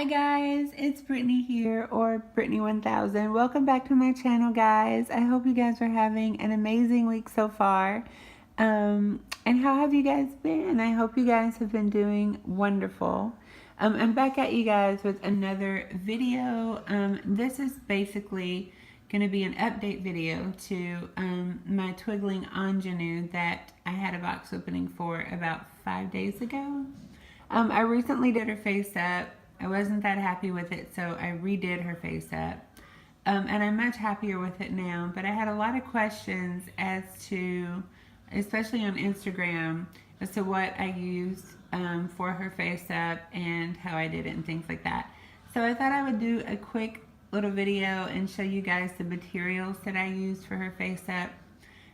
Hi guys, it's Brittany here, or Brittany 1000. Welcome back to my channel, guys. I hope you guys are having an amazing week so far. And how have you guys been? I hope you guys have been doing wonderful. I'm back at you guys with another video. This is basically going to be an update video to my Twigling Ingenue that I had a box opening for about 5 days ago. I recently did her face up. I wasn't that happy with it, so I redid her face up. And I'm much happier with it now, but I had a lot of questions as to, especially on Instagram, as to what I used for her face up and how I did it and things like that. So I thought I would do a quick little video and show you guys the materials that I used for her face up.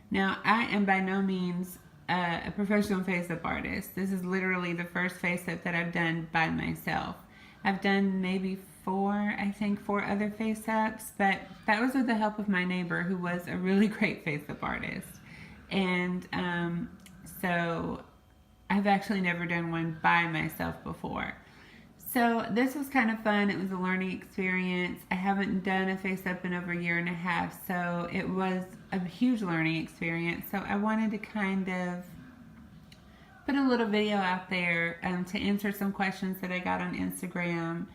Now, I am by no means a professional face up artist. This is literally the first face up that I've done by myself. I've done maybe four other face ups, but that was with the help of my neighbor, who was a really great face up artist. And so I've actually never done one by myself before. So this was kind of fun. It was a learning experience. I haven't done a face up in over a year and a half, so it was a huge learning experience. So I wanted to kind of put a little video out there to answer some questions that I got on Instagram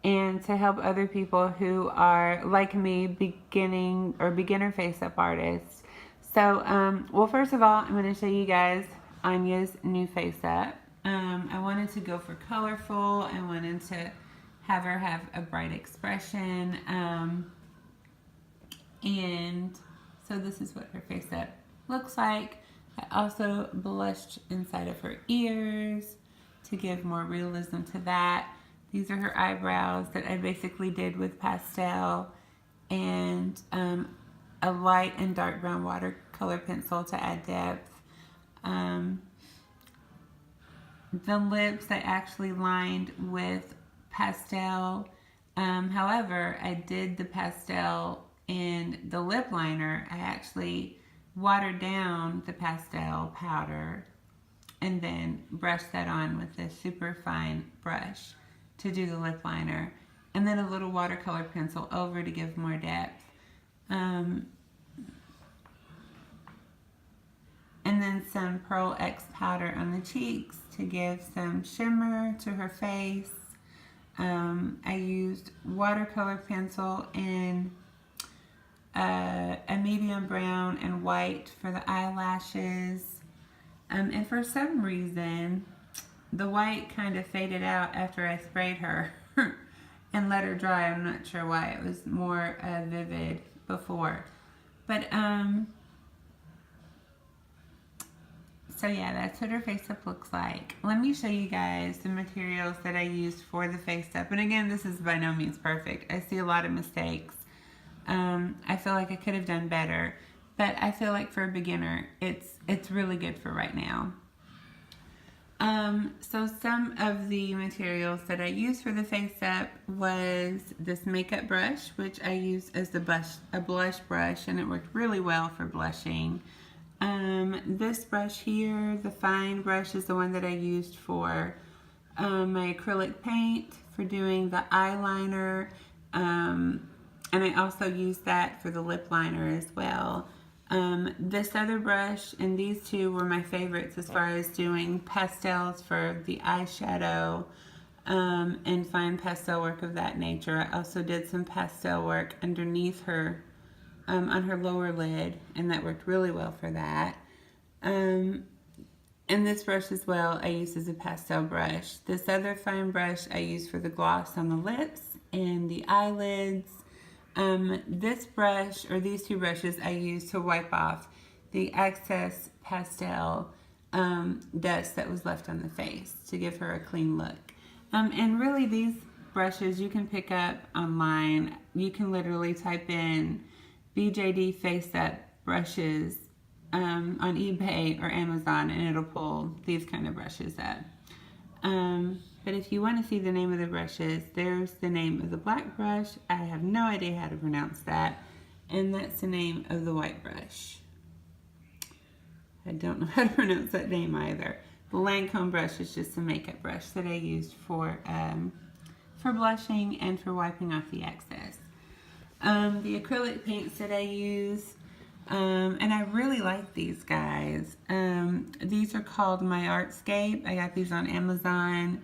and to help other people who are, like me, beginner face up artists. So, well, first of all, I'm going to show you guys Anya's new face up. I wanted to go for colorful. I wanted to have her have a bright expression. And so this is what her face up looks like. I also blushed inside of her ears to give more realism to that. These are her eyebrows that I basically did with pastel and a light and dark brown watercolor pencil to add depth. The lips I actually lined with pastel. However, I did the pastel in the lip liner. I actually watered down the pastel powder and then brushed that on with a super fine brush to do the lip liner, and then a little watercolor pencil over to give more depth. And then some Pearl X powder on the cheeks to give some shimmer to her face. I used watercolor pencil in a medium brown and white for the eyelashes. And for some reason, the white kind of faded out after I sprayed her and let her dry. I'm not sure why. It was more vivid before. But, so yeah, that's what her face up looks like. Let me show you guys the materials that I used for the face up. And again, this is by no means perfect. I see a lot of mistakes. I feel like I could have done better, but I feel like for a beginner, it's really good for right now. So some of the materials that I used for the face up was this makeup brush, which I used as a blush brush, and it worked really well for blushing. This brush here, the fine brush, is the one that I used for my acrylic paint for doing the eyeliner. And I also used that for the lip liner as well. This other brush and these two were my favorites as far as doing pastels for the eyeshadow and fine pastel work of that nature. I also did some pastel work underneath her on her lower lid, and that worked really well for that. And this brush as well I used as a pastel brush. This other fine brush I used for the gloss on the lips and the eyelids. This brush, or these two brushes, I used to wipe off the excess pastel dust that was left on the face to give her a clean look. And really, these brushes you can pick up online. You can literally type in BJD face up brushes on eBay or Amazon, and it'll pull these kind of brushes up. But if you want to see the name of the brushes, there's the name of the black brush. I have no idea how to pronounce that. And that's the name of the white brush. I don't know how to pronounce that name either. The Lancome brush is just a makeup brush that I used for for blushing and for wiping off the excess. The acrylic paints that I use, and I really like these guys. These are called My Artscape. I got these on Amazon.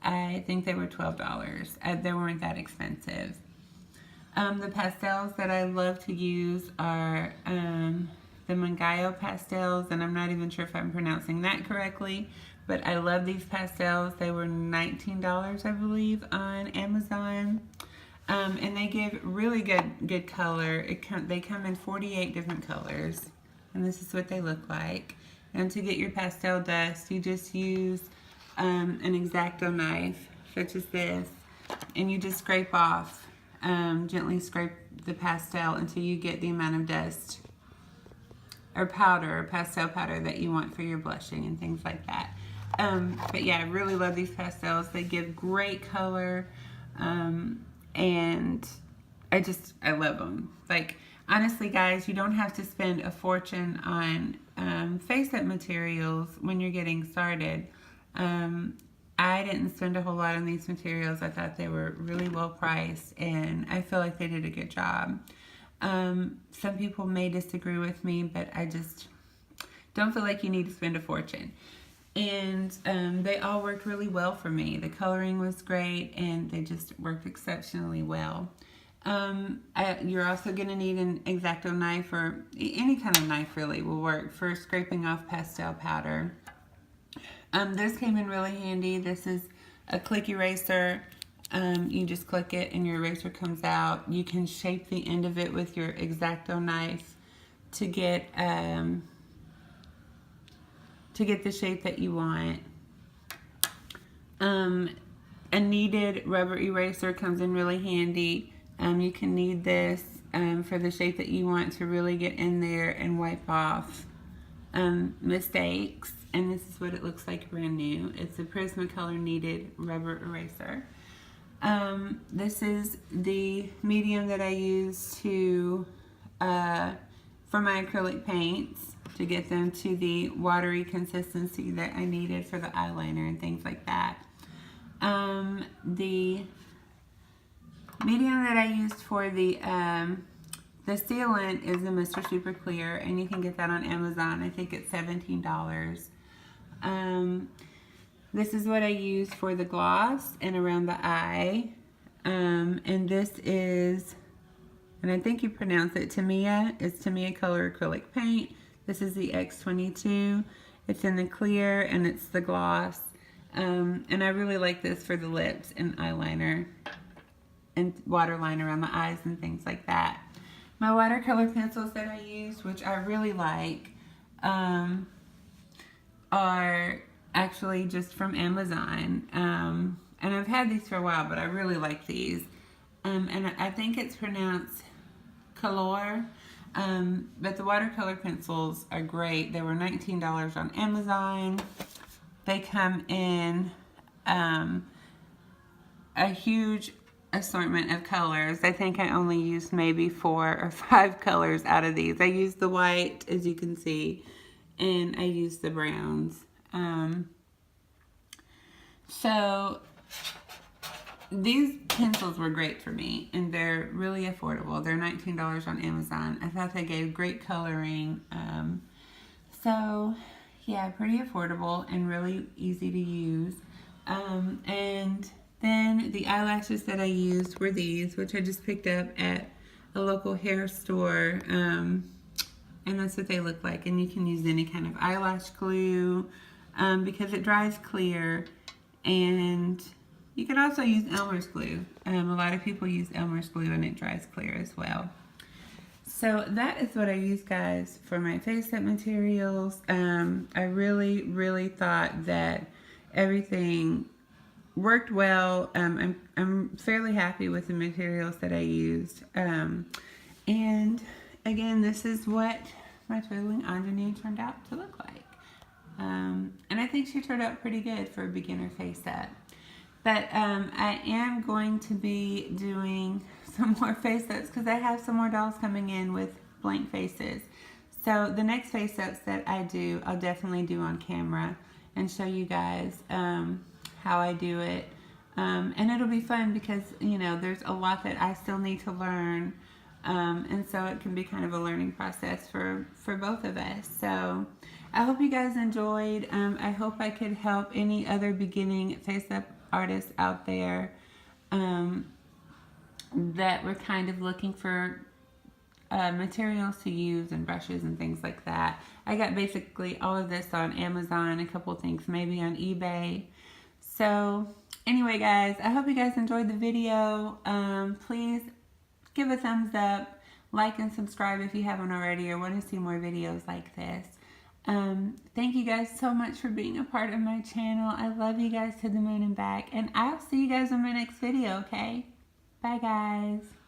I think they were $12. They weren't that expensive. The pastels that I love to use are the Mangallo pastels, and I'm not even sure if I'm pronouncing that correctly, but I love these pastels. They were $19, I believe, on Amazon. And they give really good color. They come in 48 different colors, and this is what they look like. And to get your pastel dust, you just use an X-Acto knife, such as this, and you just scrape off, gently scrape the pastel until you get the amount of dust or powder, or pastel powder that you want for your blushing and things like that. But yeah, I really love these pastels. They give great color, and I love them. Like, honestly guys, you don't have to spend a fortune on Faceup materials when you're getting started. I didn't spend a whole lot on these materials. I thought they were really well priced, and I feel like they did a good job. Some people may disagree with me, but I just don't feel like you need to spend a fortune. And they all worked really well for me. The coloring was great, and they just worked exceptionally well. You're also going to need an X-Acto knife, or any kind of knife really will work for scraping off pastel powder. This came in really handy. This is a click eraser. You just click it and your eraser comes out. You can shape the end of it with your X-Acto knife to get the shape that you want. A kneaded rubber eraser comes in really handy. You can knead this for the shape that you want to really get in there and wipe off mistakes. And this is what it looks like brand new. It's a Prismacolor kneaded rubber eraser. This is the medium that I use for my acrylic paints, to get them to the watery consistency that I needed for the eyeliner and things like that. The medium that I used for the sealant is the Mr. Super Clear, and you can get that on Amazon. I think it's $17. This is what I use for the gloss and around the eye. And this is, and I think you pronounce it Tamiya. It's Tamiya Color Acrylic Paint. This is the X22. It's in the clear, and it's the gloss. And I really like this for the lips and eyeliner and waterline around the eyes and things like that. My watercolor pencils that I use, which I really like, are actually just from Amazon. And I've had these for a while, but I really like these. And I think it's pronounced Color. But the watercolor pencils are great. They were $19 on Amazon. They come in a huge assortment of colors. I think I only used maybe 4 or 5 colors out of these. I used the white, as you can see, and I used the browns. So these pencils were great for me, and they're really affordable. They're $19 on Amazon. I thought they gave great coloring. So yeah, pretty affordable and really easy to use. And then the eyelashes that I used were these, which I just picked up at a local hair store. And that's what they look like. And you can use any kind of eyelash glue because it dries clear. And you can also use Elmer's glue. A lot of people use Elmer's glue, and it dries clear as well. So that is what I use, guys, for my Faceup materials. I really thought that everything worked well. I'm fairly happy with the materials that I used. And again, this is what my Twigling Ingenue turned out to look like. And I think she turned out pretty good for a beginner Faceup. But I am going to be doing some more Faceups because I have some more dolls coming in with blank faces. So the next Faceups that I do, I'll definitely do on camera and show you guys how I do it. And it'll be fun because, you know, there's a lot that I still need to learn. And so it can be kind of a learning process for both of us. So I hope you guys enjoyed. I hope I could help any other beginning Faceup artists out there that were kind of looking for materials to use and brushes and things like that. I got basically all of this on Amazon, a couple things maybe on eBay. So anyway, guys, I hope you guys enjoyed the video. Please give a thumbs up, like and subscribe if you haven't already or want to see more videos like this. Thank you guys so much for being a part of my channel. I love you guys to the moon and back, and I'll see you guys in my next video, okay? Bye, guys.